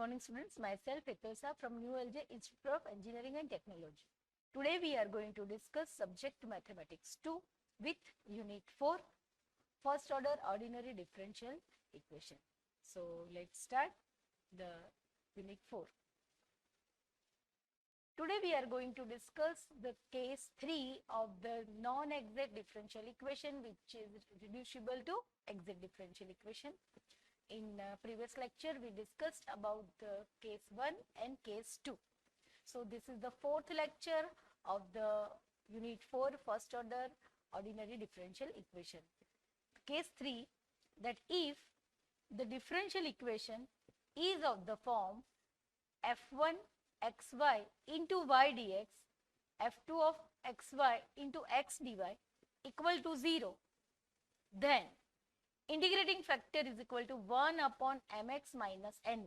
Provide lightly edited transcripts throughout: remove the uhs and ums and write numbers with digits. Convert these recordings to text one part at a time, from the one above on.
morning students, myself Etosa from New LJ Institute of Engineering and Technology. Today we are going to discuss subject mathematics 2 with unit 4, first order ordinary differential equation. So let's start the unit 4. Today we are going to discuss the case 3 of the non-exact differential equation, which is reducible to exact differential equation. In previous lecture we discussed about the case 1 and case 2. So this is the fourth lecture of the unit 4 first order ordinary differential equation. Case 3, that if the differential equation is of the form f1 xy into y dx, f2 of xy into x dy equal to 0, then integrating factor is equal to 1 upon mx minus ny,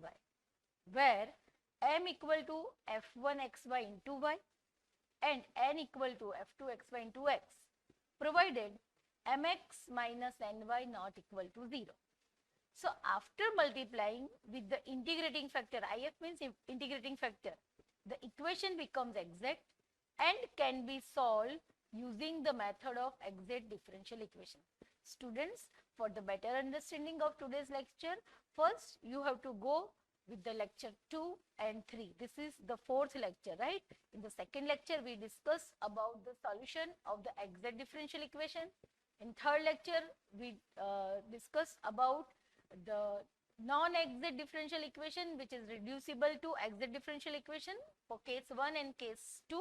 where m equal to f1 xy into y and n equal to f2 xy into x, provided mx minus ny not equal to 0. So after multiplying with the integrating factor, if means integrating factor, the equation becomes exact and can be solved using the method of exact differential equation. Students, for the better understanding of today's lecture, first you have to go with the lecture 2 and 3. This is the fourth lecture, right? In the second lecture we discussed about the solution of the exact differential equation. In third lecture we discussed about the non-exact differential equation, which is reducible to exact differential equation for case 1 and case 2.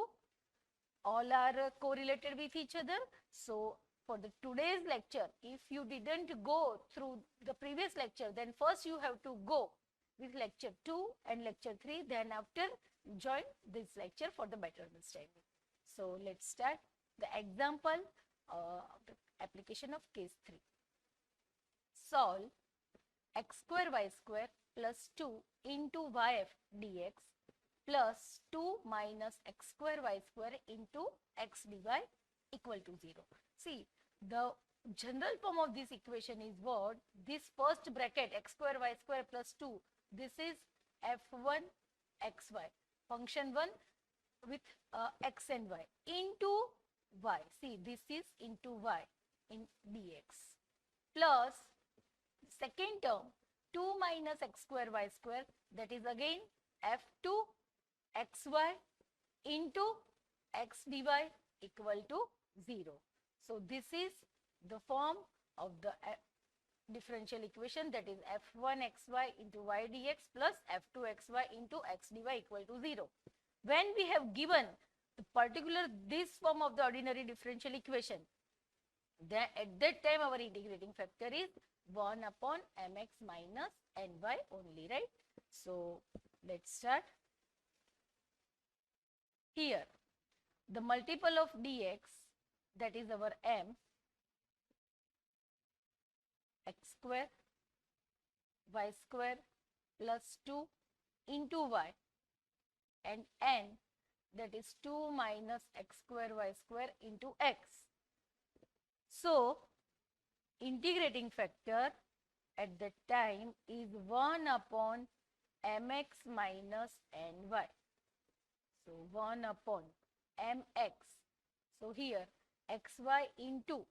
All are correlated with each other. So for the today's lecture, if you didn't go through the previous lecture, then first you have to go with lecture 2 and lecture 3, then after join this lecture for the better understanding. So let's start the example of the application of case 3. Solve x square y square plus 2 into yf dx plus 2 minus x square y square into x dy equal to 0. See, the general form of this equation is what? This first bracket x square y square plus 2, this is f1 xy, function 1 with x and y into y. See, this is into y in dx plus second term 2 minus x square y square, that is again f2 xy into x dy equal to 0. So this is the form of the differential equation, that is f1 xy into y dx plus f2 xy into x dy equal to 0. When we have given the particular this form of the ordinary differential equation, then at that time our integrating factor is 1 upon mx minus ny only, right? So let's start. Here the multiple of dx, that is our m, x square y square plus 2 into y, and n, that is 2 minus x square y square into x. So integrating factor at that time is 1 upon mx minus ny. So 1 upon mx. So here xy into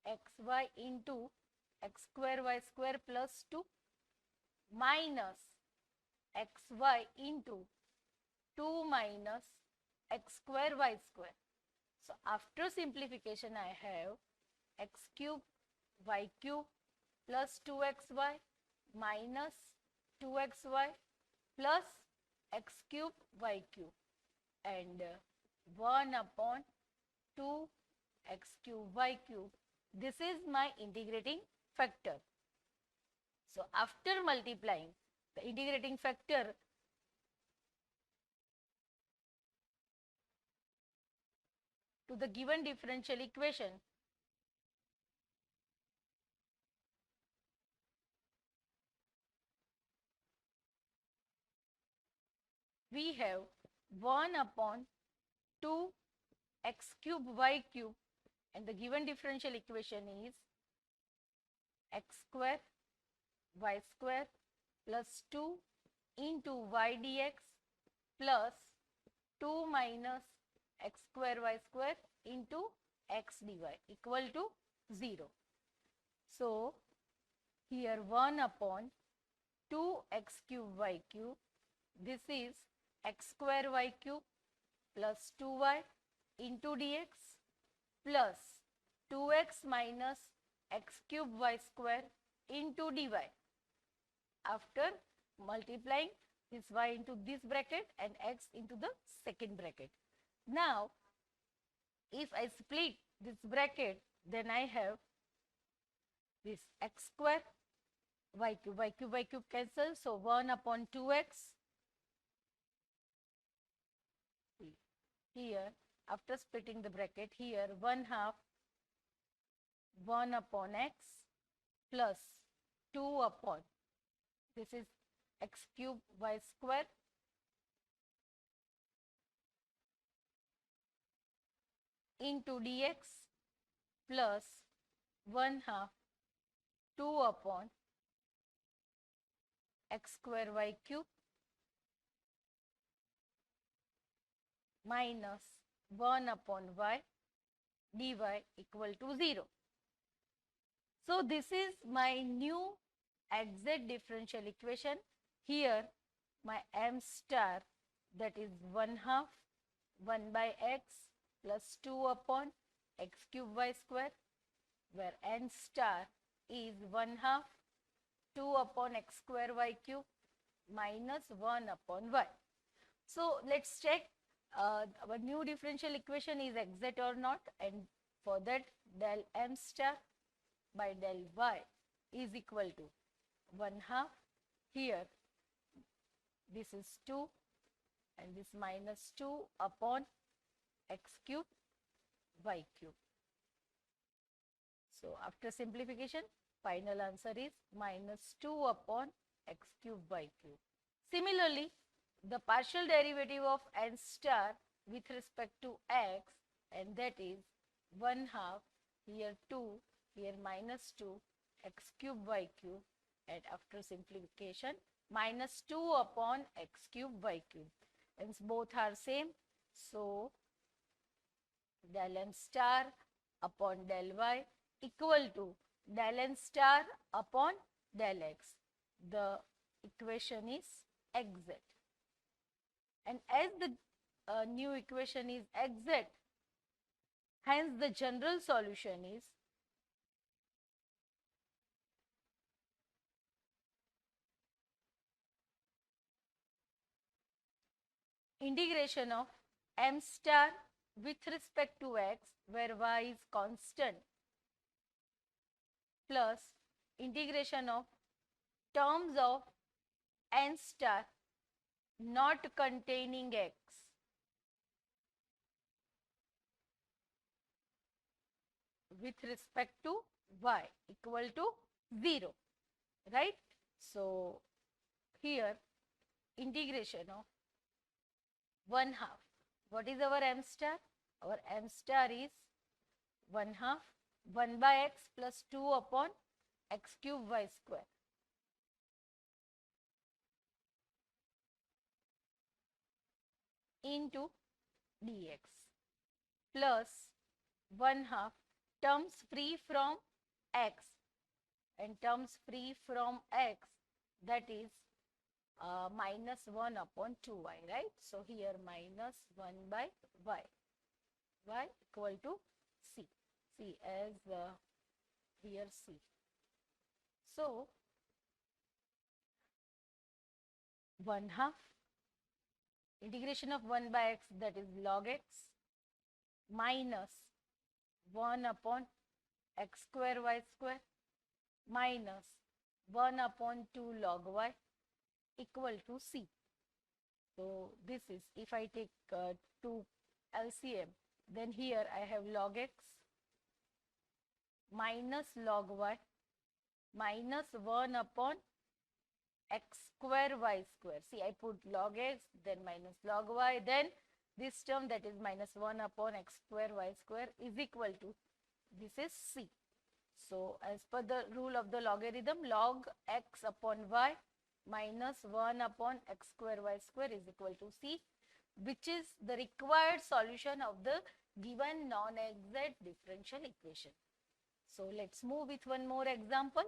x square y square plus 2 minus xy into 2 minus x square y square. So after simplification I have x cube y cube plus 2xy minus 2xy plus x cube y cube and 1 upon 2 x cube y cube. This is my integrating factor. So after multiplying the integrating factor to the given differential equation, we have 1 upon 2 x cube y cube, and the given differential equation is x square y square plus 2 into y dx plus 2 minus x square y square into x dy equal to 0. So, here 1 upon 2x cube y cube, this is x square y cube plus 2y into dx plus 2x minus x cube y square into dy. After multiplying this y into this bracket and x into the second bracket. Now, if I split this bracket, then I have this x square y cube cancel. So, 1 upon 2x. Here, after splitting the bracket, here 1/2 1 upon x plus 2 upon, this is x cube y square into dx plus 1/2 2 upon x square y cube minus 1 upon y dy equal to 0. So, this is my new exact differential equation. Here my m star, that is 1/2 1 by x plus 2 upon x cube y square, where n star is 1/2 2 upon x square y cube minus 1 upon y. So, let us check our new differential equation is exact or not, and for that del m star by del y is equal to 1/2. Here this is 2 and this minus 2 upon x cube y cube. So, after simplification, final answer is minus 2 upon x cube y cube. Similarly, the partial derivative of n star with respect to x, and that is 1/2, here 2, here minus 2 x cube y cube, and after simplification minus 2 upon x cube y cube, and both are same. So, del m star upon del y equal to del n star upon del x. The equation is exact. And as the new equation is exact, hence the general solution is integration of m star with respect to x, where y is constant, plus integration of terms of n star not containing x with respect to y equal to 0, right? So, here integration of 1/2. What is our m star? Our m star is 1/2 1 by x plus 2 upon x cube y square into dx plus 1/2 terms free from x, and terms free from x, that is minus 1 upon 2y, right? So, here minus 1 by y equal to c, as here c. So, 1/2 integration of 1 by x, that is log x, minus 1 upon x square y square minus 1 upon 2 log y equal to c. So, this is, if I take 2 LCM, then here I have log x minus log y minus 1 upon x square y square. See, I put log x, then minus log y, then this term, that is minus 1 upon x square y square, is equal to, this is c. So, as per the rule of the logarithm, log x upon y minus 1 upon x square y square is equal to C, which is the required solution of the given non-exact differential equation. So let's move with one more example.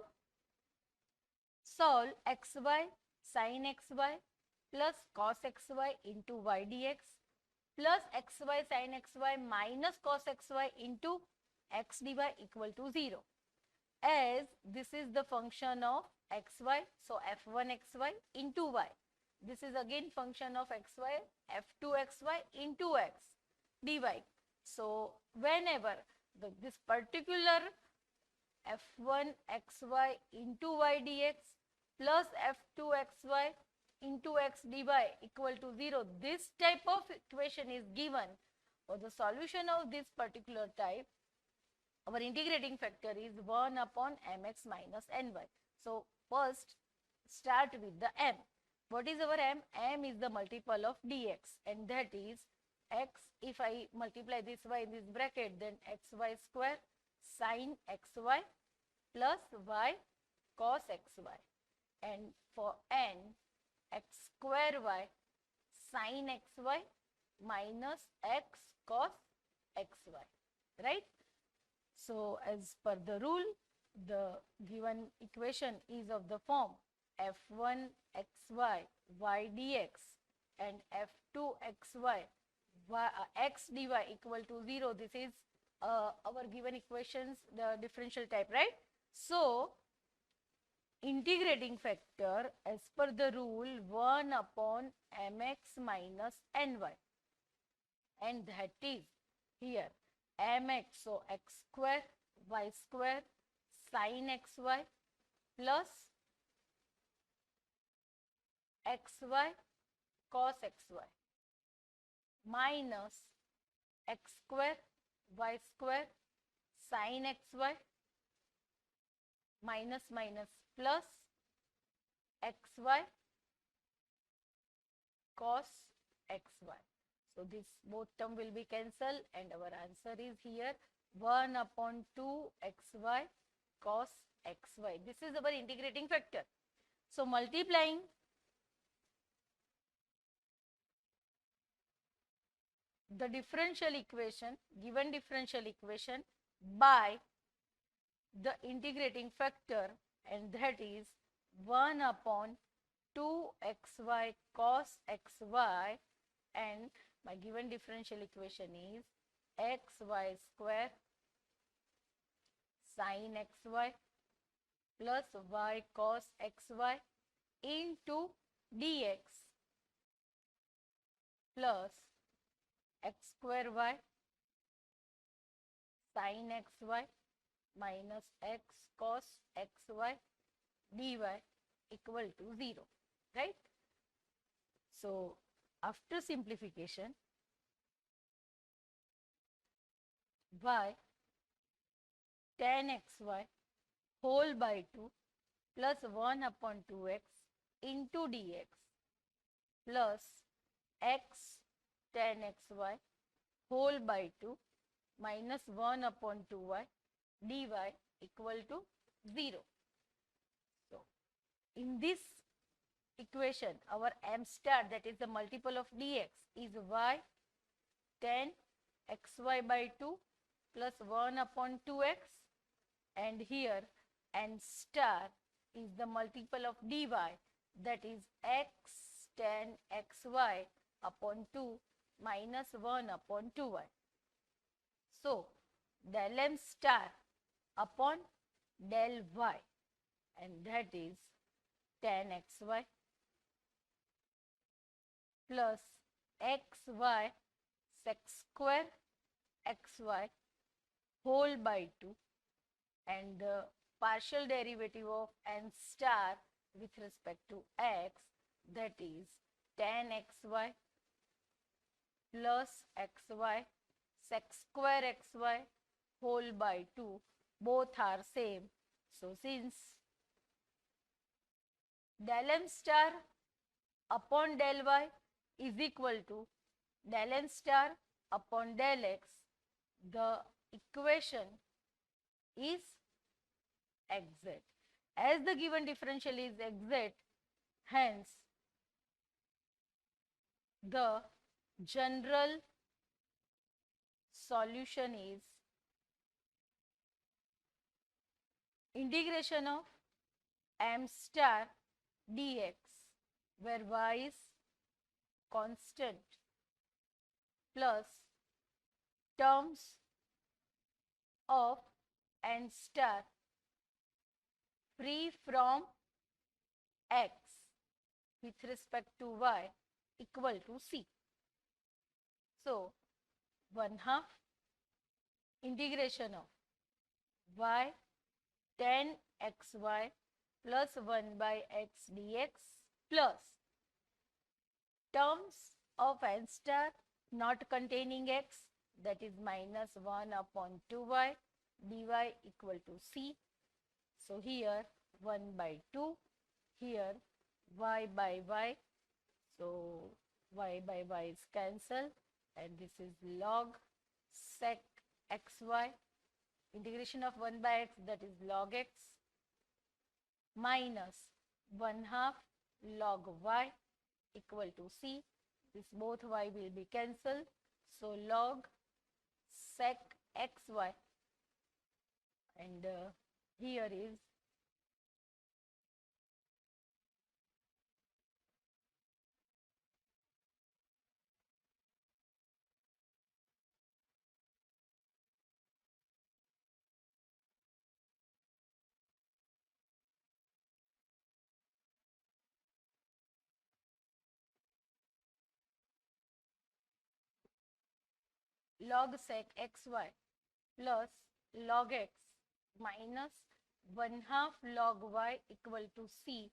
Solve xy sin xy plus cos xy into y dx plus xy sin xy minus cos xy into x dy equal to 0. As this is the function of xy, so f1 xy into y. This is again function of xy, f2 xy into x dy. So whenever this particular f1 xy into y dx plus f2 xy into x dy equal to 0, this type of equation is given. For the solution of this particular type, our integrating factor is 1 upon mx minus ny. So first start with the m. What is our m? M is the multiple of dx, and that is x. If I multiply this y in this bracket, then xy square sin xy plus y cos xy, and for n, x square y sin xy minus x cos xy, right? So as per the rule, the given equation is of the form f1 xy y dx and f2 xy x dy equal to 0. This is our given equations, the differential type, right? So integrating factor as per the rule 1 upon mx minus ny, and that is here mx, so x square y square sin xy plus xy cos xy minus x square y square sin xy minus minus plus xy cos xy. So this both term will be cancelled, and our answer is here 1 upon 2 xy cos xy. This is our integrating factor. So multiplying the differential equation, given differential equation, by the integrating factor, and that is 1 upon 2 xy cos xy, and my given differential equation is xy square sin xy plus y cos xy into dx plus x square y sin xy minus x cos xy dy equal to 0, right? So after simplification, y tan xy whole by 2 plus 1 upon 2x into dx plus x tan xy whole by 2 minus 1 upon 2y dy equal to 0. So in this equation, our m star, that is the multiple of dx, is y tan xy by 2 plus 1 upon 2x, and here n star is the multiple of dy, that is x tan xy upon 2 minus 1 upon 2y. So del m star upon del y, and that is tan xy plus xy sec square xy whole by 2, and the partial derivative of n star with respect to x, that is tan xy plus xy sec square xy whole by 2, both are same. So since del m star upon del y is equal to del n star upon del x, the equation is exact. As the given differential is exact, Hence, the general solution is integration of m star dx, where y is constant, plus terms of n star free from x with respect to y equal to c. So, 1/2 integration of y tan xy plus 1 by x dx plus terms of n star not containing x, that is minus 1 upon 2y dy equal to c. So, here 1 by 2, here y by y. So, y by y is cancelled and this is log sec xy, integration of 1 by x, that is log x, minus 1/2 log y equal to c. This both y will be cancelled. So, log sec xy, and here is log sec xy plus log x minus 1/2 log y equal to c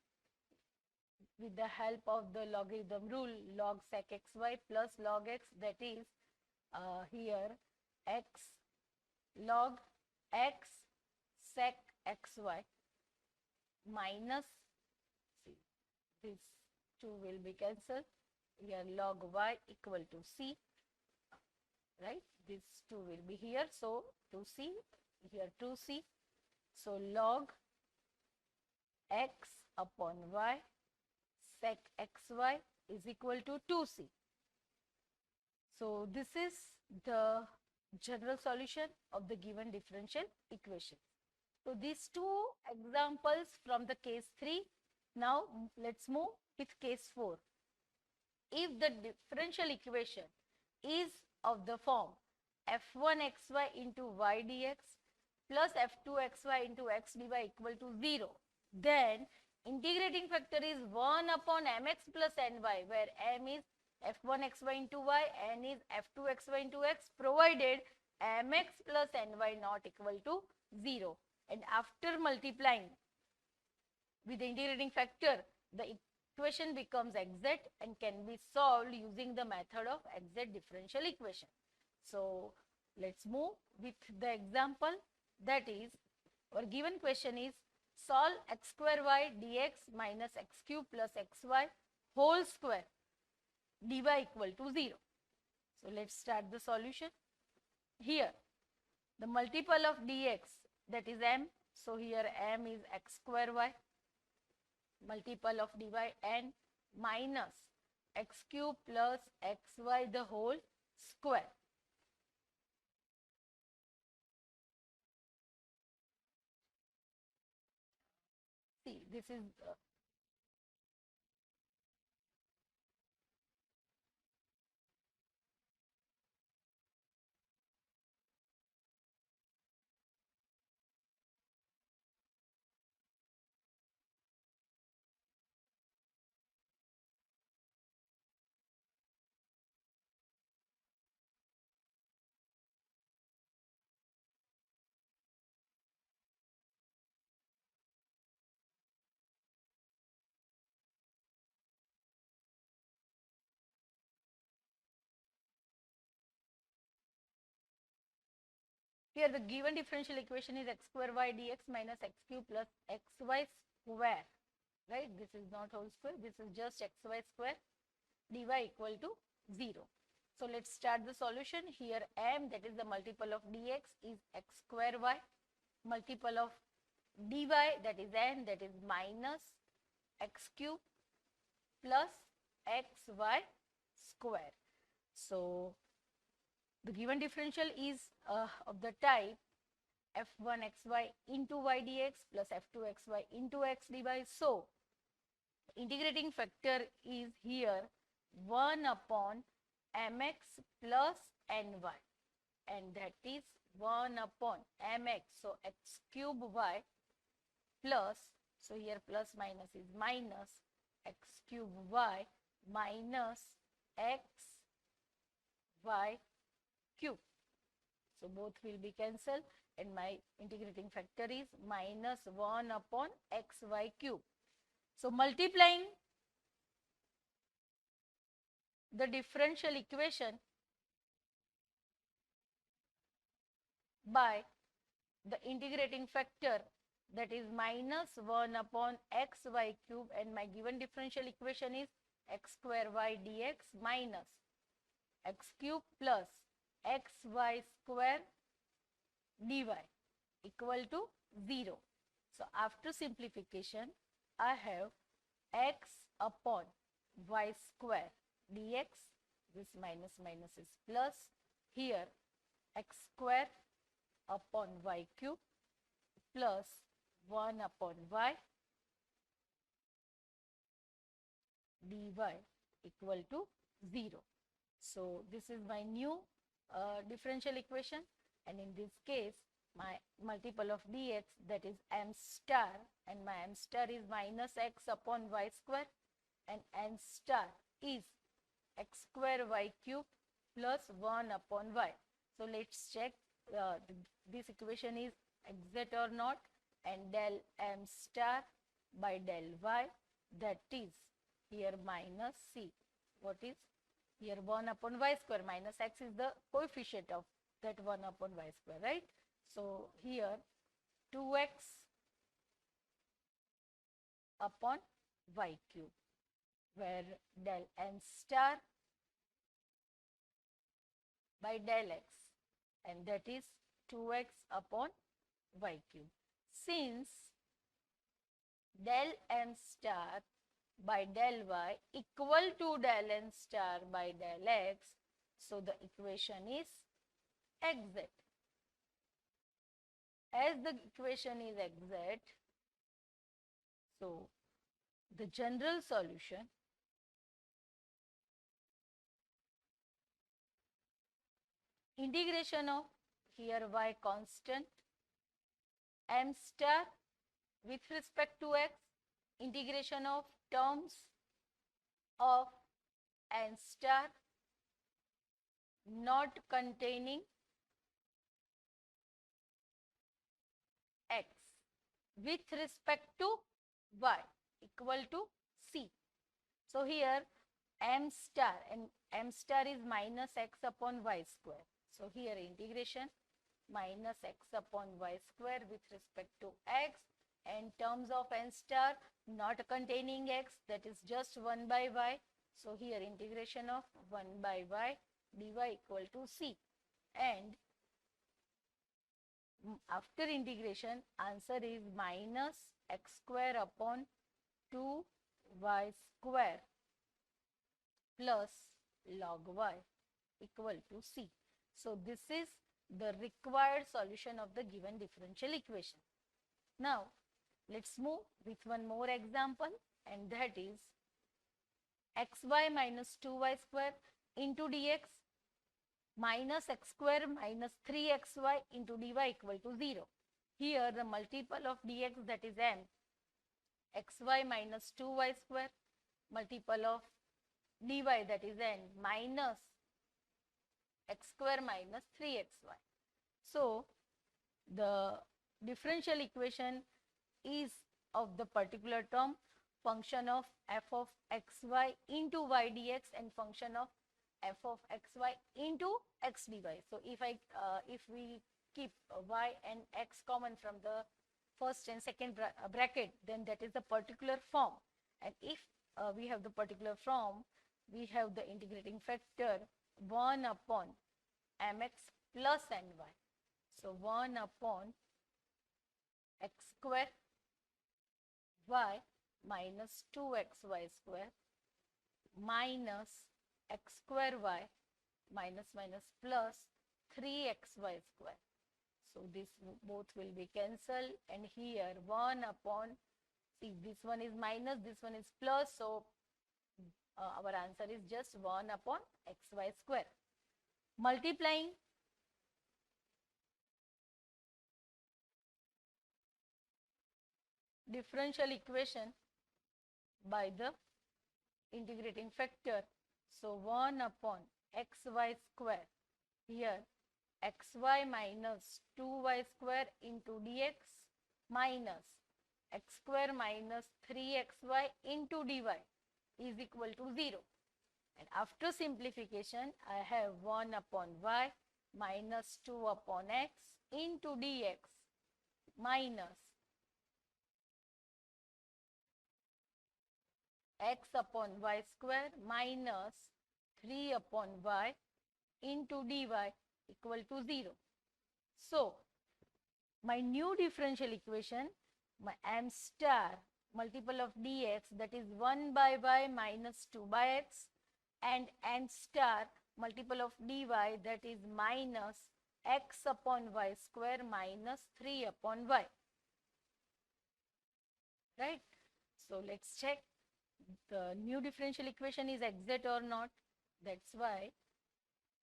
with the help of the logarithm rule, log sec xy plus log x, that is here x log x sec xy minus, see, this 2 will be cancelled, here log y equal to c, right, this 2 will be here, so 2c, here 2c, so log x upon y sec xy is equal to 2c. So, this is the general solution of the given differential equation. So, these two examples from the case 3. Now, let's move with case 4. If the differential equation is of the form f1xy into y dx plus f2xy into x dy equal to 0, then integrating factor is 1 upon mx plus ny, where m is f1xy into y, n is f2xy into x, provided mx plus ny not equal to 0. And after multiplying with the integrating factor, the equation becomes exact and can be solved using the method of exact differential equation. So, let's move with the example, that is, our given question is solve x square y dx minus x cube plus xy whole square dy equal to 0. So, let's start the solution. Here, the multiple of dx, that is m. So, here m is x square y, multiple of dy n minus x cube plus xy the whole square. See, this is here the given differential equation is x square y dx minus x cube plus xy square, right? This is not whole square, this is just xy square dy equal to 0. So, let's start the solution. Here m, that is the multiple of dx, is x square y, multiple of dy, that is n, that is minus x cube plus xy square. So the given differential is of the type f1 xy into y dx plus f2 xy into x dy. So integrating factor is here 1 upon mx plus ny, and that is 1 upon mx, so x cube y plus, so here plus minus is minus, x cube y minus x y cube. So both will be cancelled and my integrating factor is minus 1 upon xy cube. So multiplying the differential equation by the integrating factor, that is minus 1 upon xy cube, and my given differential equation is x square y dx minus x cube plus xy square dy equal to 0. So after simplification, I have x upon y square dx, this minus minus is plus, here x square upon y cube plus 1 upon y dy equal to 0. So this is my new differential equation, and in this case my multiple of dx, that is m star, and my m star is minus x upon y square, and n star is x square y cube plus 1 upon y. So let's check this equation is exact or not, and del m star by del y, that is here minus c, what is here 1 upon y square, minus x is the coefficient of that 1 upon y square, right? So here 2x upon y cube, where del n star by del x, and that is 2x upon y cube. Since del m star by del y equal to del n star by del x, so the equation is exact. As the equation is exact, so the general solution integration of here y constant m star with respect to x, integration of terms of n star not containing x with respect to y equal to c. So here m star, and m star is minus x upon y square. So here integration minus x upon y square with respect to x, and terms of n star not containing x, that is just 1 by y. So here integration of 1 by y dy equal to c, and after integration answer is minus x square upon 2y square plus log y equal to c. So this is the required solution of the given differential equation. Now let's move with one more example, and that is xy minus 2y square into dx minus x square minus 3xy into dy equal to 0. Here the multiple of dx, that is m, xy minus 2y square, multiple of dy, that is n, minus x square minus 3xy. So the differential equation is of the particular term function of f of xy into y dx and function of f of xy into x dy. So if we keep y and x common from the first and second bracket, then that is the particular form, and if we have the particular form, we have the integrating factor 1 upon mx plus ny. So 1 upon x square y minus 2xy square minus x square y minus minus plus 3xy square. So this both will be cancelled, and here 1 upon, see this one is minus, this one is plus, so our answer is just 1 upon xy square. Multiplying differential equation by the integrating factor. So 1 upon xy square, here xy minus 2y square into dx minus x square minus 3xy into dy is equal to 0. And after simplification, I have 1 upon y minus 2 upon x into dx minus x upon y square minus 3 upon y into dy equal to 0. So, my new differential equation, my m star multiple of dx, that is 1 by y minus 2 by x, and n star multiple of dy, that is minus x upon y square minus 3 upon y. Right? So, let's check the new differential equation is exact or not. That's why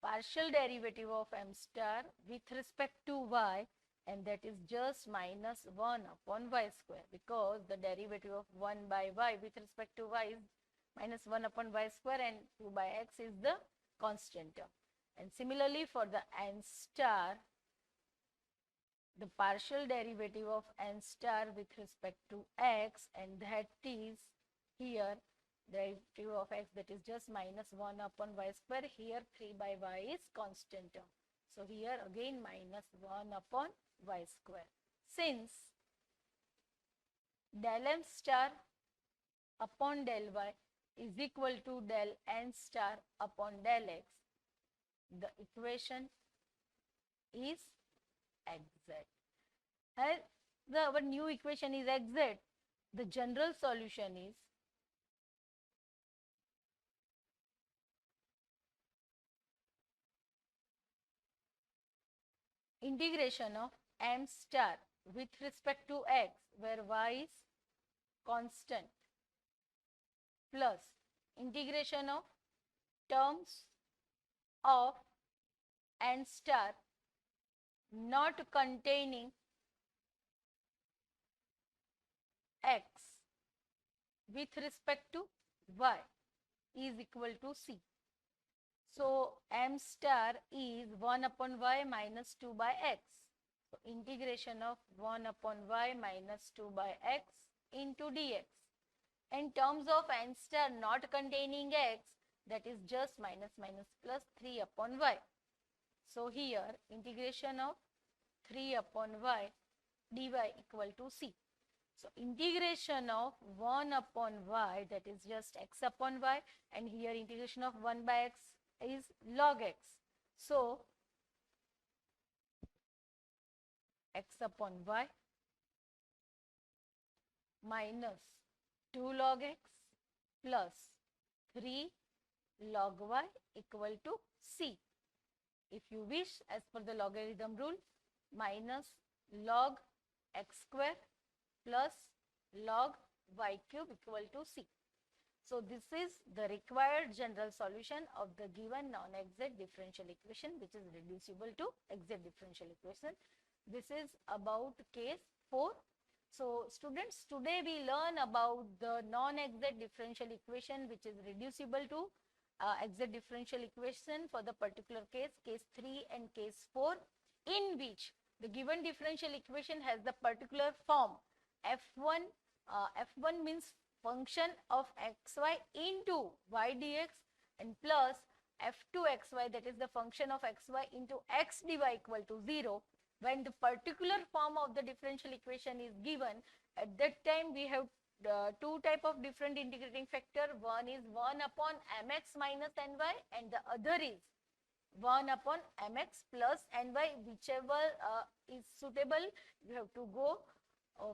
partial derivative of m star with respect to y, and that is just minus 1 upon y square, because the derivative of 1 by y with respect to y is minus 1 upon y square, and 2 by x is the constant term. And similarly for the n star, the partial derivative of n star with respect to x, and that is here derivative of x, that is just minus 1 upon y square. Here 3 by y is constant term. So here again minus 1 upon y square. Since del m star upon del y is equal to del n star upon del x, the equation is exact. As our new equation is exact, the general solution is integration of m star with respect to x, where y is constant, plus integration of terms of n star not containing x with respect to y is equal to c. So m star is 1 upon y minus 2 by x. So integration of 1 upon y minus 2 by x into dx. In terms of n star not containing x, that is just minus minus plus 3 upon y. So here integration of 3 upon y dy equal to c. So integration of 1 upon y, that is just x upon y, and here integration of 1 by x is log x. So x upon y minus 2 log x plus 3 log y equal to c. If you wish, as per the logarithm rule, minus log x square plus log y cube equal to c. So this is the required general solution of the given non-exact differential equation, which is reducible to exact differential equation. This is about case 4. So students, today we learn about the non-exact differential equation which is reducible to exact differential equation for the particular case, case 3 and case 4, in which the given differential equation has the particular form f1. F1 means function of xy into y dx, and plus f2 xy, that is the function of xy into x dy equal to 0. When the particular form of the differential equation is given, at that time we have two type of different integrating factor. One is 1 upon mx minus ny, and the other is 1 upon mx plus ny, whichever is suitable. You have to go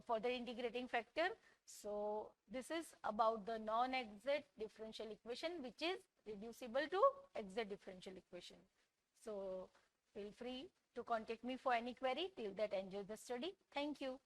further integrating factor. So this is about the non-exact differential equation which is reducible to exact differential equation. So feel free to contact me for any query. Till that, enjoy the study. Thank you.